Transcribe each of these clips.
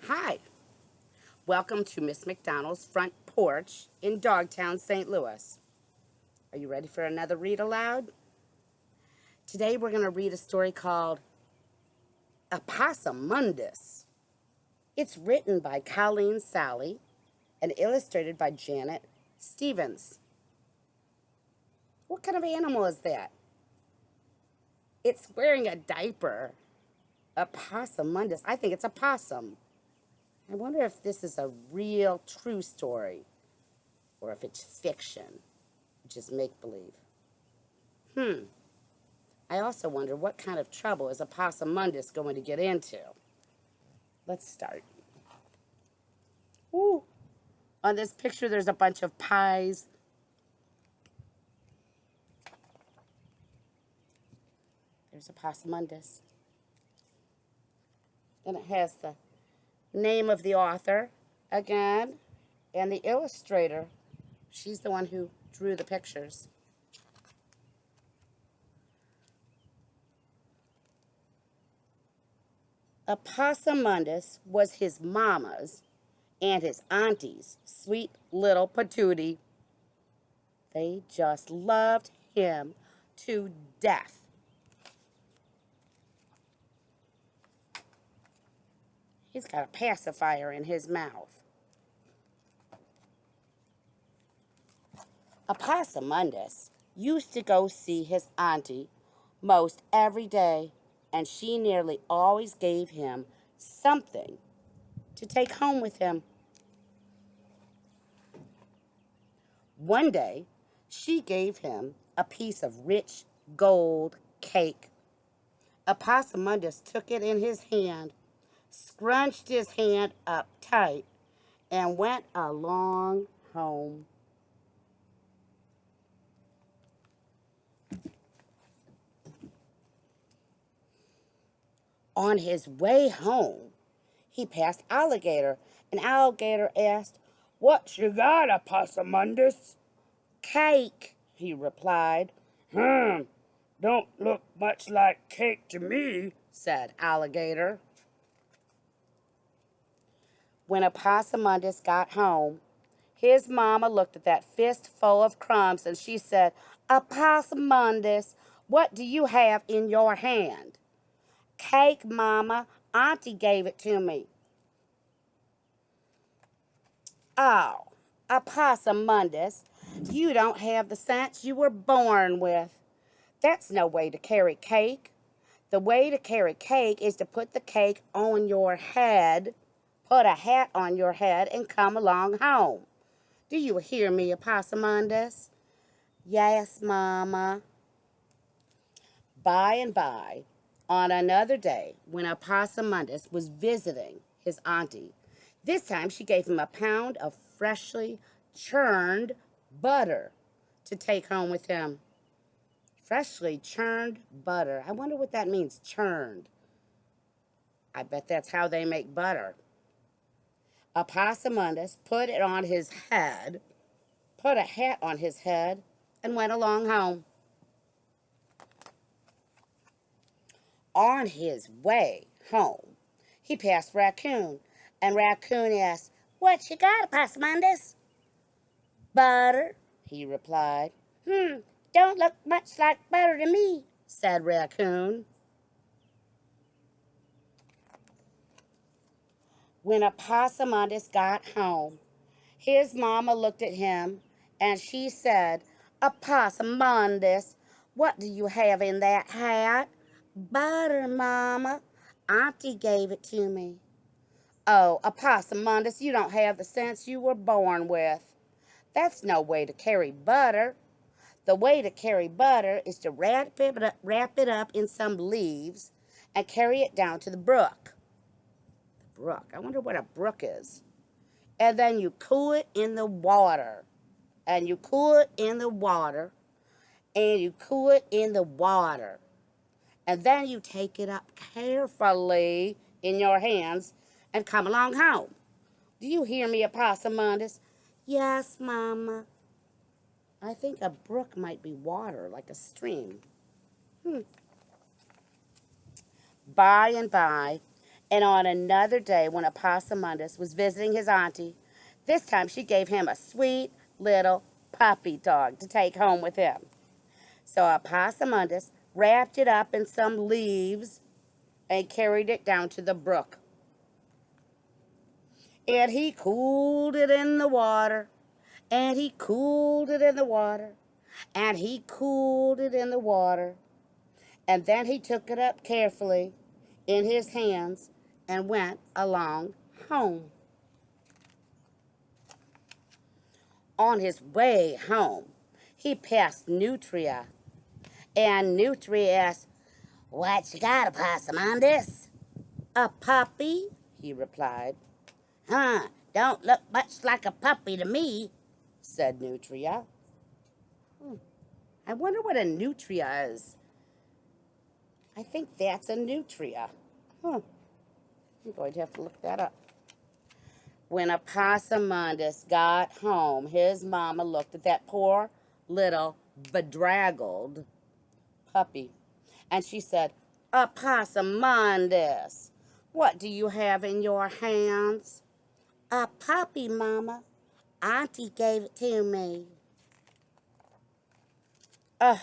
Hi, welcome to Miss McDonald's front porch in Dogtown, St. Louis. Are you ready for another read aloud? Today we're going to read a story called Epossumondas. It's written by Colleen Salley and illustrated by Janet Stevens. What kind of animal is that? It's wearing a diaper. Epossumondas. I think it's a possum. I wonder if this is a real, true story or if it's fiction, which is make-believe. I also wonder what kind of trouble is Epossumondas going to get into. Let's start. Ooh. On this picture, there's a bunch of pies. There's Epossumondas. And it has the name of the author again and the illustrator. She's the one who drew the pictures. Epossumondas was his mama's and his auntie's sweet little patootie. They just loved him to death. He's got a pacifier in his mouth. Epossumondas used to go see his auntie most every day, and she nearly always gave him something to take home with him. One day, she gave him a piece of rich gold cake. Epossumondas took it in his hand, scrunched his hand up tight, and went along home. On his way home, he passed Alligator, and Alligator asked, "What you got, Epossumondas?" "Cake," he replied. Don't look much like cake to me," said Alligator. When Epossumondas got home, his mama looked at that fistful of crumbs and she said, "Epossumondas, what do you have in your hand?" "Cake, Mama. Auntie gave it to me." "Oh, Epossumondas, you don't have the sense you were born with. That's no way to carry cake. The way to carry cake is to put the cake on your head, put a hat on your head, and come along home. Do you hear me, Epossumondas?" "Yes, Mama." By and by, on another day, when Epossumondas was visiting his auntie, this time she gave him a pound of freshly churned butter to take home with him. Freshly churned butter. I wonder what that means, churned. I bet that's how they make butter. Epossumondas put it on his head, put a hat on his head, and went along home. On his way home, he passed Raccoon, and Raccoon asked, "What you got, Epossumondas?" "Butter," he replied. Don't look much like butter to me," said Raccoon. When Epossumondas got home, his mama looked at him and she said, "Epossumondas, what do you have in that hat?" "Butter, Mama. Auntie gave it to me." "Oh, Epossumondas, you don't have the sense you were born with. That's no way to carry butter. The way to carry butter is to wrap it up in some leaves and carry it down to the brook." The brook. I wonder what a brook is. "And then you cool it in the water. And you cool it in the water. And you cool it in the water. And then you take it up carefully in your hands and come along home. Do you hear me, Epossumondas?" "Yes, Mama." I think a brook might be water, like a stream. By and by, And on another day, when Epossumondas was visiting his auntie, this time she gave him a sweet little puppy dog to take home with him. So Epossumondas wrapped it up in some leaves and carried it down to the brook. And he cooled it in the water, and he cooled it in the water, and he cooled it in the water. And then he took it up carefully in his hands and went along home. On his way home, he passed Nutria, and Nutria asked, "What you got, Epossumondas?" "A puppy," he replied. "Huh, don't look much like a puppy to me," said Nutria. I wonder what a nutria is. I think that's a nutria. I'm going to have to look that up. When Epossumondas got home, his mama looked at that poor little bedraggled puppy, and she said, "Epossumondas, what do you have in your hands?" "A puppy, Mama. Auntie gave it to me." Ugh,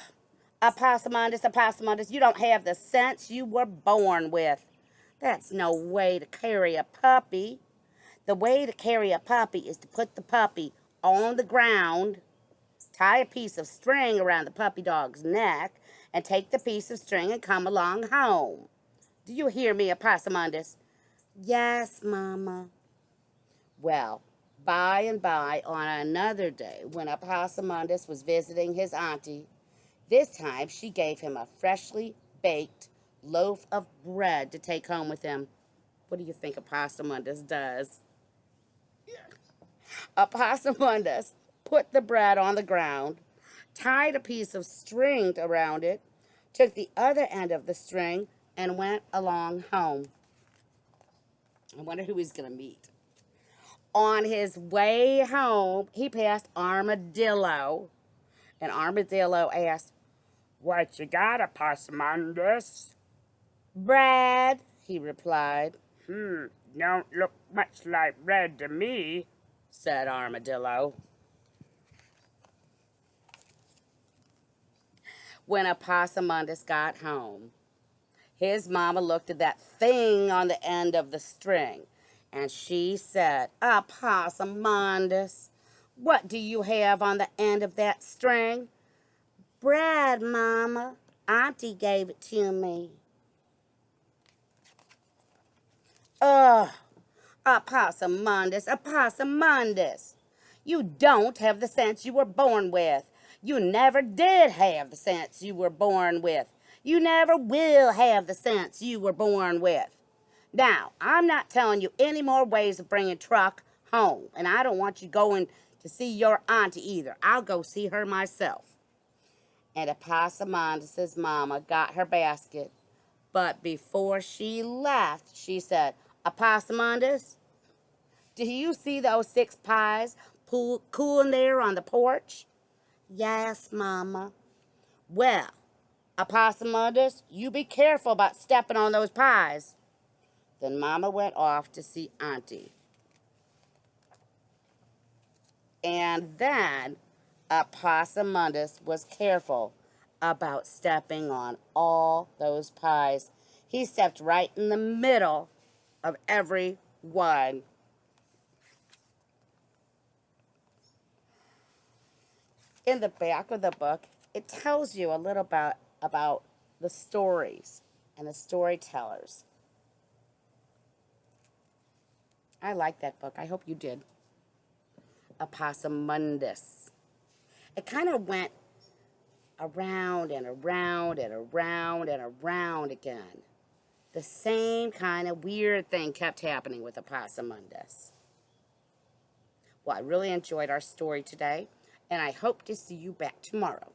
Epossumondas, you don't have the sense you were born with. That's no way to carry a puppy. The way to carry a puppy is to put the puppy on the ground, tie a piece of string around the puppy dog's neck, and take the piece of string and come along home. Do you hear me, Epossumondas?" "Yes, Mama." Well, by and by, on another day, when Epossumondas was visiting his auntie, this time she gave him a freshly baked loaf of bread to take home with him. What do you think Epossumondas does? Epossumondas put the bread on the ground, tied a piece of string around it, took the other end of the string, and went along home. I wonder who he's going to meet. On his way home, he passed Armadillo, and Armadillo asked, "What you got, Epossumondas?" "Bread," he replied. Don't look much like bread to me," said Armadillo. When Epossumondas got home, his mama looked at that thing on the end of the string, and she said, "Epossumondas, what do you have on the end of that string?" "Bread, Mama. Auntie gave it to me." "Ugh, Epossumondas, you don't have the sense you were born with. You never did have the sense you were born with. You never will have the sense you were born with. Now, I'm not telling you any more ways of bringing truck home, and I don't want you going to see your auntie either. I'll go see her myself." And Epossumondas' mama got her basket, but before she left, she said, "Epossumondas, do you see those 6 pies cooling there on the porch?" "Yes, Mama." "Well, Epossumondas, you be careful about stepping on those pies." Then Mama went off to see Auntie. And then Epossumondas was careful about stepping on all those pies. He stepped right in the middle of every one. In the back of the book, it tells you a little about the stories and the storytellers. I like that book. I hope you did. Epossumondas. It kind of went around and around and around and around again. The same kind of weird thing kept happening with Epossumondas. Well, I really enjoyed our story today, and I hope to see you back tomorrow.